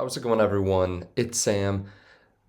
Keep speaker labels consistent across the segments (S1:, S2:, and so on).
S1: How's it going, everyone? It's Sam.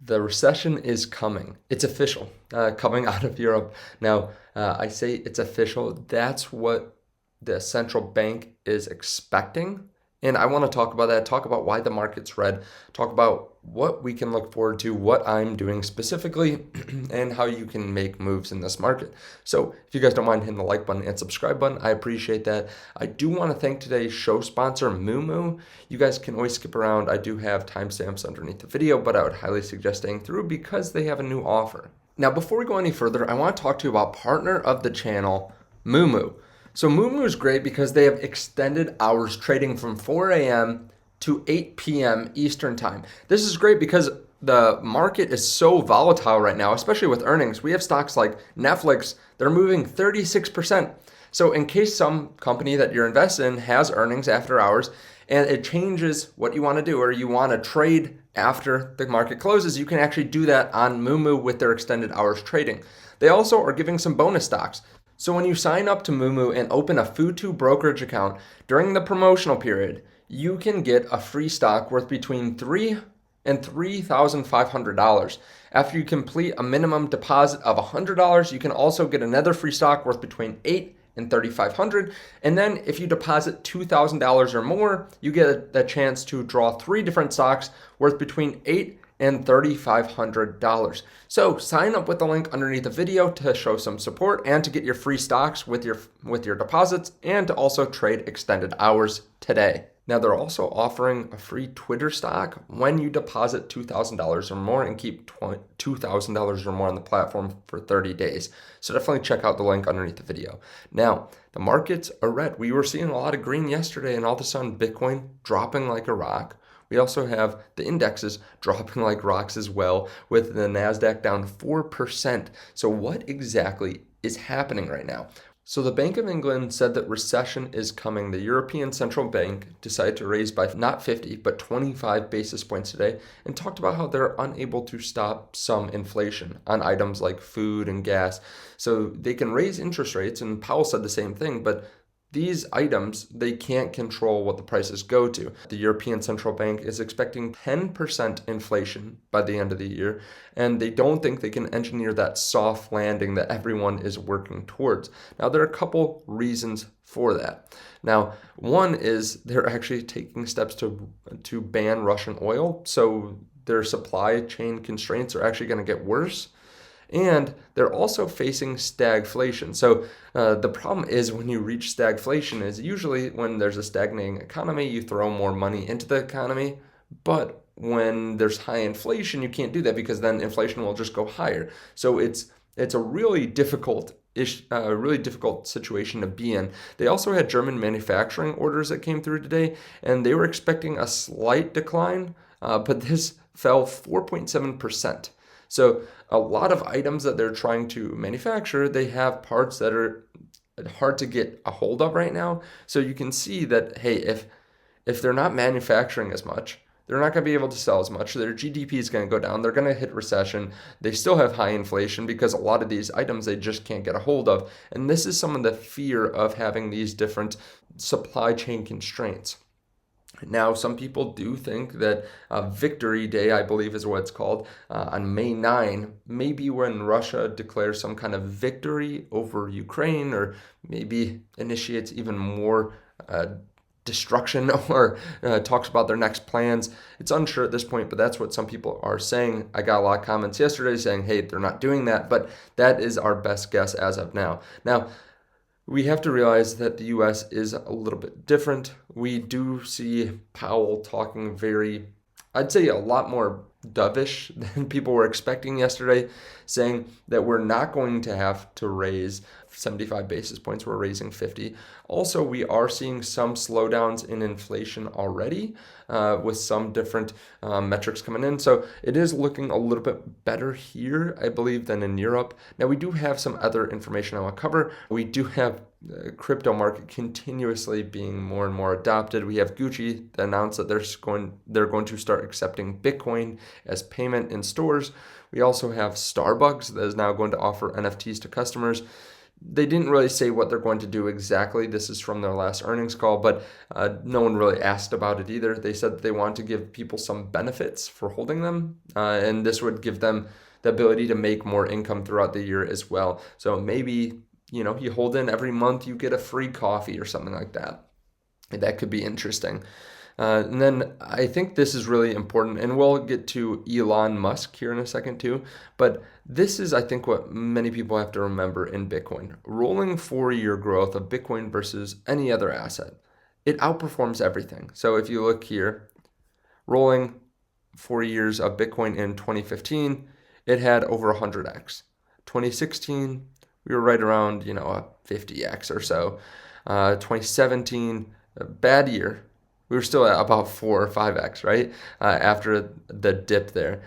S1: The recession is coming. It's official, coming out of Europe. Now, I say it's official. That's what the central bank is expecting. And I want to talk about that, talk about why the market's red, talk about what we can look forward to, what I'm doing specifically, and how you can make moves in this market. So if you guys don't mind hitting the like button and subscribe button, I appreciate that. I do want to thank today's show sponsor, moomoo. You guys can always skip around. I do have timestamps underneath the video, but I would highly suggest staying through because they have a new offer. Now, before we go any further, I want to talk to you about partner of the channel, moomoo. So moomoo is great because they have extended hours trading from 4 a.m. to 8 p.m. Eastern time. This is great because the market is so volatile right now, especially with earnings. We have stocks like Netflix, they're moving 36%. So in case some company that you're invested in has earnings after hours and it changes what you want to do, or you want to trade after the market closes, you can actually do that on moomoo with their extended hours trading. They also are giving some bonus stocks. So when you sign up to moomoo and open a Futu brokerage account during the promotional period, you can get a free stock worth between $3,000 and $3,500. After you complete a minimum deposit of $100, you can also get another free stock worth between $8,000 and $3,500. And then if you deposit $2,000 or more, you get the chance to draw 3 different stocks worth between $8,000 and $3,500. So sign up with the link underneath the video to show some support and to get your free stocks with your deposits and to also trade extended hours today. Now they're also offering a free Twitter stock when you deposit $2,000 or more and keep $2,000 or more on the platform for 30 days. So definitely check out the link underneath the video. Now, the markets are red. We were seeing a lot of green yesterday and all of a sudden Bitcoin dropping like a rock. We also have the indexes dropping like rocks as well, with the NASDAQ down 4%. So what exactly is happening right now? So the Bank of England said that recession is coming. The European Central Bank decided to raise by not 50, but 25 basis points today and talked about how they're unable to stop some inflation on items like food and gas. So they can raise interest rates, and Powell said the same thing, but these items, they can't control what the prices go to. The European Central Bank is expecting 10% inflation by the end of the year, and they don't think they can engineer that soft landing that everyone is working towards. Now, there are a couple reasons for that. Now, one is they're actually taking steps to ban Russian oil, so their supply chain constraints are actually going to get worse. And they're also facing stagflation. So the problem is when you reach stagflation is usually when there's a stagnating economy, you throw more money into the economy. But when there's high inflation, you can't do that because then inflation will just go higher. So it's a really difficult situation to be in. They also had German manufacturing orders that came through today, and they were expecting a slight decline, but this fell 4.7%. So a lot of items that they're trying to manufacture, they have parts that are hard to get a hold of right now. So you can see that, hey, if they're not manufacturing as much, they're not going to be able to sell as much. Their GDP is going to go down. They're going to hit recession. They still have high inflation because a lot of these items they just can't get a hold of. And this is some of the fear of having these different supply chain constraints. Now, some people do think that Victory Day, I believe is what it's called, on May 9, maybe when Russia declares some kind of victory over Ukraine or maybe initiates even more destruction or talks about their next plans. It's unsure at this point, but that's what some people are saying. I got a lot of comments yesterday saying, hey, they're not doing that, but that is our best guess as of now. Now, we have to realize that the U.S. is a little bit different. We do see Powell talking I'd say a lot more dovish than people were expecting yesterday, saying that we're not going to have to raise 75 basis points, we're raising 50. Also, we are seeing some slowdowns in inflation already with some different metrics coming in. So it is looking a little bit better here, I believe, than in Europe. Now, we do have some other information I want to cover. We do have the crypto market continuously being more and more adopted. We have Gucci that announced that they're going to start accepting Bitcoin as payment in stores. We also have Starbucks that is now going to offer NFTs to customers. they didn't really say what they're going to do exactly. This is from their last earnings call, but no one really asked about it either. They said that they want to give people some benefits for holding them, and this would give them the ability to make more income throughout the year as well. So maybe, you hold in every month, you get a free coffee or something like that. That could be interesting. And then I think this is really important, and we'll get to Elon Musk here in a second too. But this is, I think, what many people have to remember in Bitcoin. Rolling 4-year growth of Bitcoin versus any other asset, it outperforms everything. So if you look here, rolling 4 years of Bitcoin in 2015, it had over 100x. 2016, we were right around, a 50x or so. 2017, a bad year. We were still at about 4 or 5x, right? After the dip there.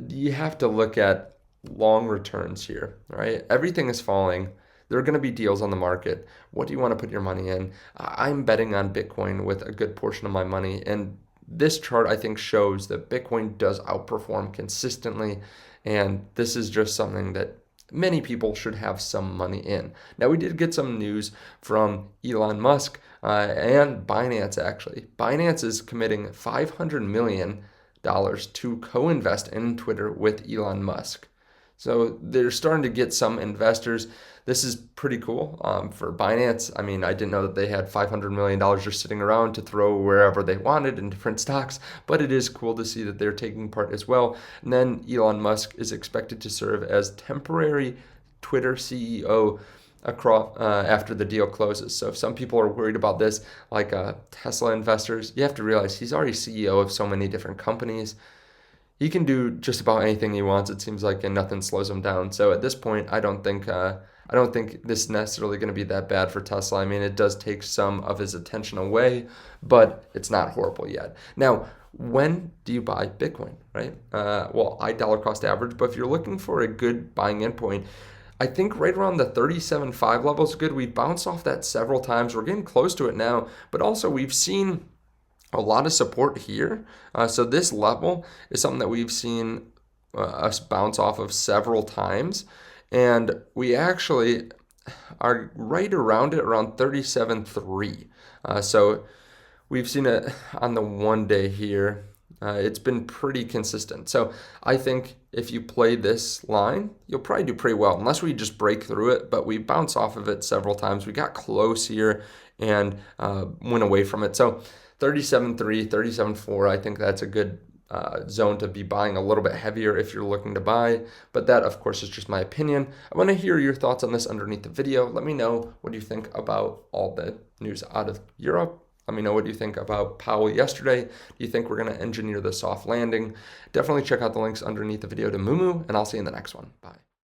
S1: You have to look at long returns here, right? Everything is falling. There are going to be deals on the market. What do you want to put your money in? I'm betting on Bitcoin with a good portion of my money. And this chart, I think, shows that Bitcoin does outperform consistently. And this is just something that many people should have some money in. Now, we did get some news from Elon Musk and Binance, actually. Binance is committing $500 million to co-invest in Twitter with Elon Musk. So they're starting to get some investors. This is pretty cool for Binance. I mean, I didn't know that they had $500 million just sitting around to throw wherever they wanted in different stocks, but it is cool to see that they're taking part as well. And then Elon Musk is expected to serve as temporary Twitter CEO after the deal closes. So if some people are worried about this, like Tesla investors, you have to realize he's already CEO of so many different companies. He can do just about anything he wants, it seems like, and nothing slows him down. So at this point, I don't think this is necessarily going to be that bad for Tesla. I mean, it does take some of his attention away, but it's not horrible yet. Now, when do you buy Bitcoin, right? I dollar cost average, but if you're looking for a good buying in point, I think right around the 37.5 level is good. We bounced off that several times. We're getting close to it now, but also we've seen a lot of support here. So this level is something that we've seen us bounce off of several times. And we actually are right around it, around 37.3. So we've seen it on the 1 day here. It's been pretty consistent. So I think if you play this line, you'll probably do pretty well, unless we just break through it. But we bounce off of it several times. We got close here and went away from it. So 37.3, 37.4, I think that's a good zone to be buying a little bit heavier if you're looking to buy. But that, of course, is just my opinion. I want to hear your thoughts on this underneath the video. Let me know what you think about all the news out of Europe. Let me know what you think about Powell yesterday. Do you think we're going to engineer the soft landing? Definitely check out the links underneath the video to moomoo, and I'll see you in the next one. Bye.